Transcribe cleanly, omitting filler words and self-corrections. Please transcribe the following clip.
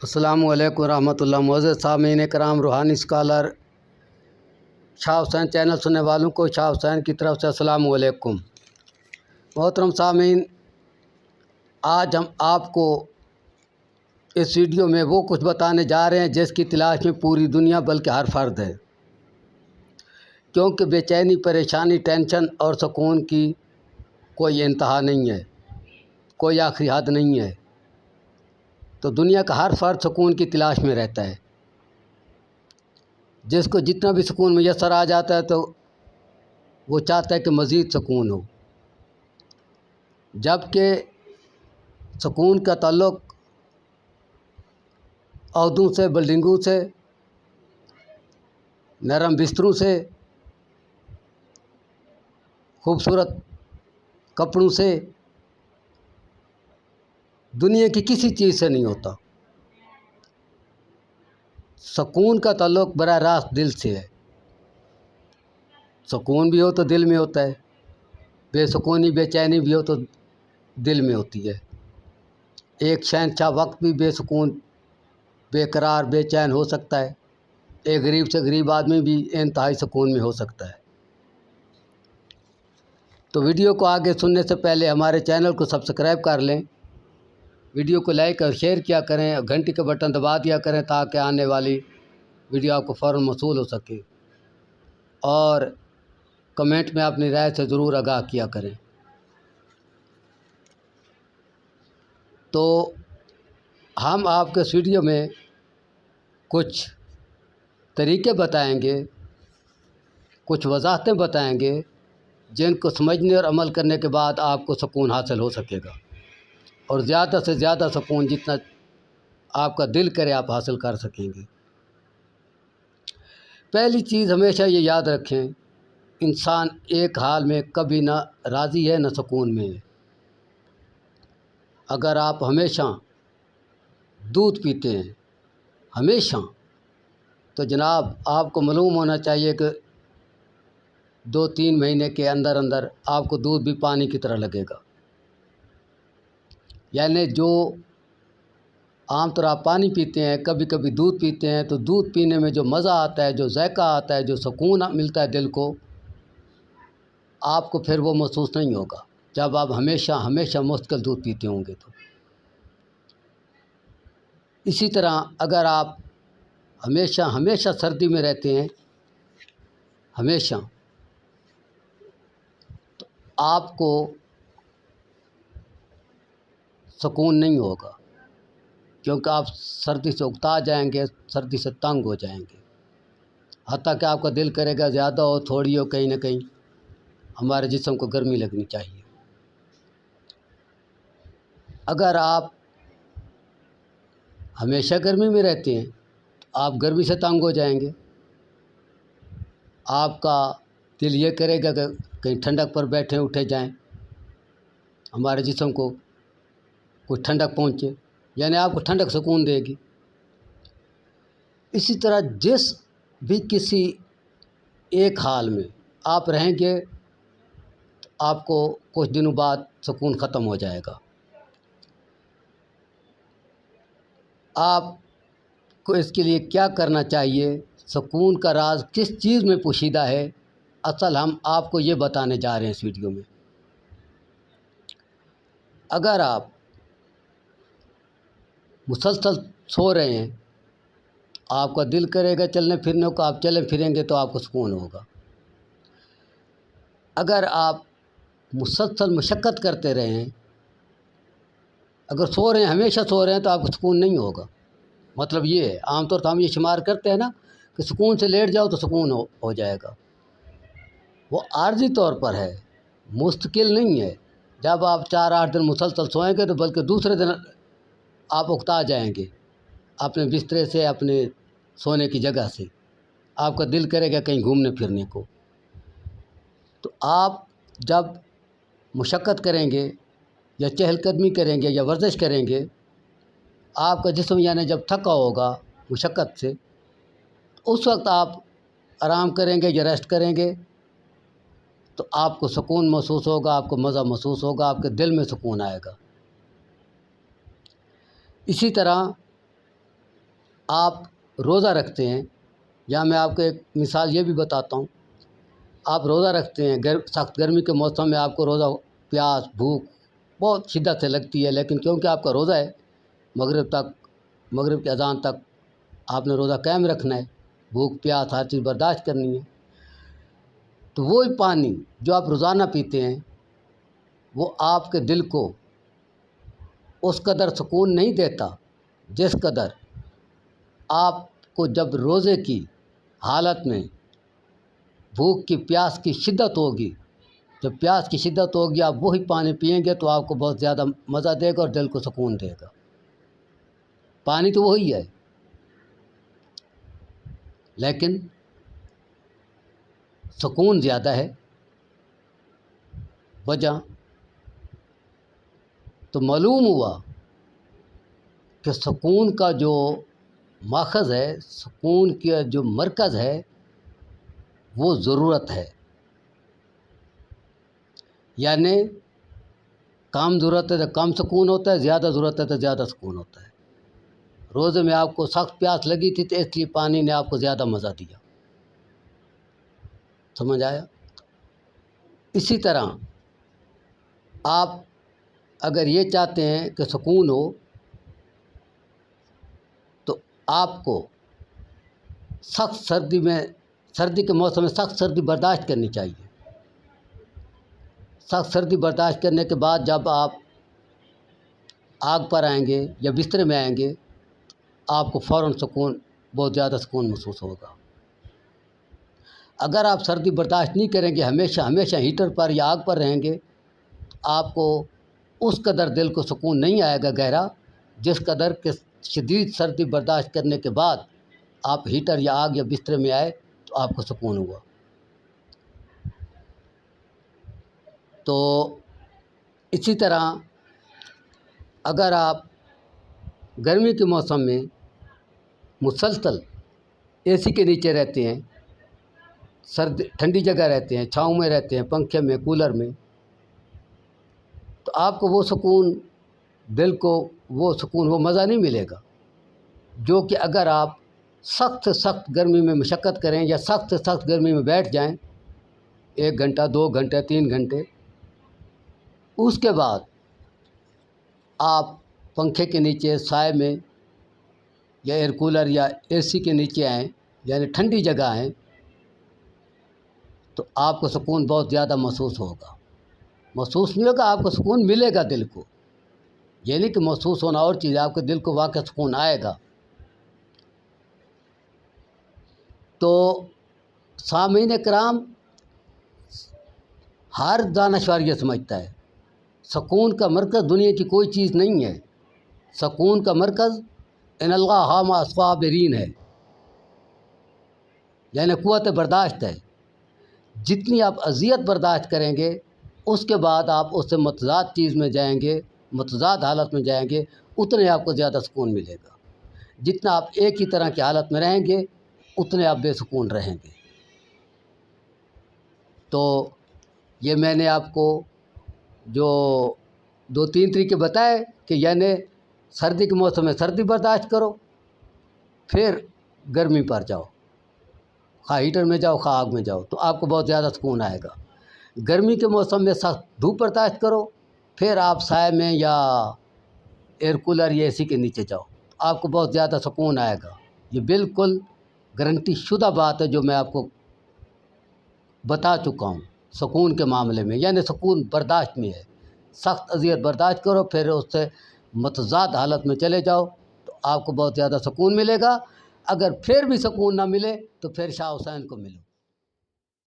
السلام علیکم ورحمۃ اللہ۔ معزز سامعین کرام، روحانی اسکالر شاہ حسین چینل سننے والوں کو شاہ حسین کی طرف سے السلام علیکم۔ محترم سامعین، آج ہم آپ کو اس ویڈیو میں وہ کچھ بتانے جا رہے ہیں جس کی تلاش میں پوری دنیا بلکہ ہر فرد ہے، کیونکہ بے چینی، پریشانی، ٹینشن اور سکون کی کوئی انتہا نہیں ہے، کوئی آخری حد نہیں ہے۔ تو دنیا کا ہر فرد سکون کی تلاش میں رہتا ہے۔ جس کو جتنا بھی سکون میسر آ جاتا ہے تو وہ چاہتا ہے کہ مزید سکون ہو، جبکہ سکون کا تعلق عہدوں سے، بلڈنگوں سے، نرم بستروں سے، خوبصورت کپڑوں سے، دنیا کی کسی چیز سے نہیں ہوتا۔ سکون کا تعلق براہ راست دل سے ہے۔ سکون بھی ہو تو دل میں ہوتا ہے، بے سکونی، بے چینی بھی ہو تو دل میں ہوتی ہے۔ ایک شہنشاہ وقت بھی بے سکون، بے قرار، بے چین ہو سکتا ہے۔ ایک غریب سے غریب آدمی بھی انتہائی سکون میں ہو سکتا ہے۔ تو ویڈیو کو آگے سننے سے پہلے ہمارے چینل کو سبسکرائب کر لیں، ویڈیو کو لائک اور شیئر کیا کریں، اور گھنٹی کا بٹن دبا دیا کریں تاکہ آنے والی ویڈیو آپ کو فوراً موصول ہو سکے، اور کمنٹ میں اپنی رائے سے ضرور آگاہ کیا کریں۔ تو ہم آپ کے اس ویڈیو میں کچھ طریقے بتائیں گے، کچھ وضاحتیں بتائیں گے جن کو سمجھنے اور عمل کرنے کے بعد آپ کو سکون حاصل ہو سکے گا، اور زیادہ سے زیادہ سکون جتنا آپ کا دل کرے آپ حاصل کر سکیں گے۔ پہلی چیز ہمیشہ یہ یاد رکھیں، انسان ایک حال میں کبھی نہ راضی ہے نہ سکون میں ہے۔ اگر آپ ہمیشہ دودھ پیتے ہیں، ہمیشہ، تو جناب آپ کو معلوم ہونا چاہیے کہ 2-3 مہینے کے اندر اندر آپ کو دودھ بھی پانی کی طرح لگے گا۔ یعنی جو عام طور آپ پانی پیتے ہیں، کبھی کبھی دودھ پیتے ہیں، تو دودھ پینے میں جو مزہ آتا ہے، جو ذائقہ آتا ہے، جو سکون ملتا ہے دل کو، آپ کو پھر وہ محسوس نہیں ہوگا جب آپ ہمیشہ مستقل دودھ پیتے ہوں گے تو۔ اسی طرح اگر آپ ہمیشہ سردی میں رہتے ہیں، ہمیشہ، تو آپ کو سکون نہیں ہوگا، کیونکہ آپ سردی سے اکتا جائیں گے، سردی سے تنگ ہو جائیں گے، حتیٰ کہ آپ کا دل کرے گا زیادہ ہو، تھوڑی ہو، کہیں نہ کہیں ہمارے جسم کو گرمی لگنی چاہیے۔ اگر آپ ہمیشہ گرمی میں رہتے ہیں تو آپ گرمی سے تنگ ہو جائیں گے، آپ کا دل یہ کرے گا کہ کہیں ٹھنڈک پر بیٹھیں، اٹھے جائیں، ہمارے جسم کو کوئی ٹھنڈک پہنچے، یعنی آپ کو ٹھنڈک سکون دے گی۔ اسی طرح جس بھی کسی ایک حال میں آپ رہیں گے تو آپ کو کچھ دنوں بعد سکون ختم ہو جائے گا۔ آپ کو اس کے لیے کیا کرنا چاہیے، سکون کا راز کس چیز میں پوشیدہ ہے، اصل ہم آپ کو یہ بتانے جا رہے ہیں اس ویڈیو میں۔ اگر آپ مسلسل سو رہے ہیں، آپ کا دل کرے گا چلنے پھرنے کو، آپ چلیں پھریں گے تو آپ کو سکون ہوگا۔ اگر آپ مسلسل مشقت کرتے رہیں، اگر سو رہے ہیں، ہمیشہ سو رہے ہیں، تو آپ کو سکون نہیں ہوگا۔ مطلب یہ ہے، عام طور پر ہم یہ شمار کرتے ہیں نا کہ سکون سے لیٹ جاؤ تو سکون ہو جائے گا، وہ عارضی طور پر ہے، مستقل نہیں ہے۔ جب آپ 4-8 دن مسلسل سوئیں گے تو بلکہ دوسرے دن آپ اکتا جائیں گے اپنے بسترے سے، اپنے سونے کی جگہ سے، آپ کا دل کرے گا کہیں گھومنے پھرنے کو۔ تو آپ جب مشقت کریں گے یا چہل قدمی کریں گے یا ورزش کریں گے، آپ کا جسم یعنی جب تھکا ہوگا مشقت سے، اس وقت آپ آرام کریں گے یا ریسٹ کریں گے تو آپ کو سکون محسوس ہوگا، آپ کو مزہ محسوس ہوگا، آپ کے دل میں سکون آئے گا۔ اسی طرح آپ روزہ رکھتے ہیں، یا میں آپ کو ایک مثال یہ بھی بتاتا ہوں، آپ روزہ رکھتے ہیں، سخت گرمی کے موسم میں آپ کو روزہ پیاس بھوک بہت شدت سے لگتی ہے، لیکن کیونکہ آپ کا روزہ ہے، مغرب کی اذان تک آپ نے روزہ قائم رکھنا ہے، بھوک پیاس ہر چیز برداشت کرنی ہے، تو وہی پانی جو آپ روزانہ پیتے ہیں وہ آپ کے دل کو اس قدر سکون نہیں دیتا جس قدر آپ کو جب روزے کی حالت میں بھوک کی پیاس کی شدت ہوگی، جب پیاس کی شدت ہوگی آپ وہی پانی پئیں گے تو آپ کو بہت زیادہ مزہ دے گا اور دل کو سکون دے گا۔ پانی تو وہی ہے، لیکن سکون زیادہ ہے۔ وجہ تو معلوم ہوا کہ سکون کا جو ماخذ ہے، سکون کا جو مرکز ہے وہ ضرورت ہے، یعنی کم ضرورت ہے تو کم سکون ہوتا ہے، زیادہ ضرورت ہے تو زیادہ سکون ہوتا ہے۔ روزے میں آپ کو سخت پیاس لگی تھی تو اس لیے پانی نے آپ کو زیادہ مزہ دیا، سمجھ آیا؟ اسی طرح آپ اگر یہ چاہتے ہیں کہ سکون ہو تو آپ کو سردی کے موسم میں سخت سردی برداشت کرنی چاہیے۔ سخت سردی برداشت کرنے کے بعد جب آپ آگ پر آئیں گے یا بستر میں آئیں گے آپ کو فوراً سکون، بہت زیادہ سکون محسوس ہوگا۔ اگر آپ سردی برداشت نہیں کریں گے، ہمیشہ ہیٹر پر یا آگ پر رہیں گے، آپ کو اس قدر دل کو سکون نہیں آئے گا گہرا، جس قدر کہ شدید سردی برداشت کرنے کے بعد آپ ہیٹر یا آگ یا بستر میں آئے تو آپ کو سکون ہوا۔ تو اسی طرح اگر آپ گرمی کے موسم میں مسلسل اے سی کے نیچے رہتے ہیں، ٹھنڈی جگہ رہتے ہیں، چھاؤں میں رہتے ہیں، پنکھے میں، کولر میں، تو آپ کو وہ سکون، دل کو وہ سکون، وہ مزہ نہیں ملے گا جو کہ اگر آپ سخت گرمی میں مشقت کریں یا سخت گرمی میں بیٹھ جائیں 1 گھنٹہ 2 گھنٹے 3 گھنٹے، اس کے بعد آپ پنکھے کے نیچے سائے میں یا ایئر کولر یا اے سی کے نیچے آئیں، یعنی ٹھنڈی جگہ آئیں، تو آپ کو سکون بہت زیادہ محسوس ہوگا۔ محسوس نہیں ہوگا، آپ کو سکون ملے گا دل کو، یہ نہیں کہ محسوس ہونا اور چیز، آپ کے دل کو واقع سکون آئے گا۔ تو سامعین کرام، ہر دانشور یہ سمجھتا ہے سکون کا مرکز دنیا کی کوئی چیز نہیں ہے، سکون کا مرکز ان اللہ مع الصابرین ہے، یعنی قوت برداشت ہے۔ جتنی آپ اذیت برداشت کریں گے اس کے بعد آپ اس سے متضاد چیز میں جائیں گے، متضاد حالت میں جائیں گے، اتنے آپ کو زیادہ سکون ملے گا۔ جتنا آپ ایک ہی طرح کی حالت میں رہیں گے اتنے آپ بے سکون رہیں گے۔ تو یہ میں نے آپ کو جو 2-3 طریقے بتائے کہ یعنی سردی کے موسم میں سردی برداشت کرو، پھر گرمی پر جاؤ، خواہ ہیٹر میں جاؤ خواہ آگ میں جاؤ، تو آپ کو بہت زیادہ سکون آئے گا۔ گرمی کے موسم میں سخت دھوپ برداشت کرو، پھر آپ سائے میں یا ایئر کولر یا اے سی کے نیچے جاؤ، آپ کو بہت زیادہ سکون آئے گا۔ یہ بالکل گارنٹی شدہ بات ہے جو میں آپ کو بتا چکا ہوں سکون کے معاملے میں، یعنی سکون برداشت میں ہے۔ سخت اذیت برداشت کرو، پھر اس سے متضاد حالت میں چلے جاؤ تو آپ کو بہت زیادہ سکون ملے گا۔ اگر پھر بھی سکون نہ ملے تو پھر شاہ حسین کو ملو۔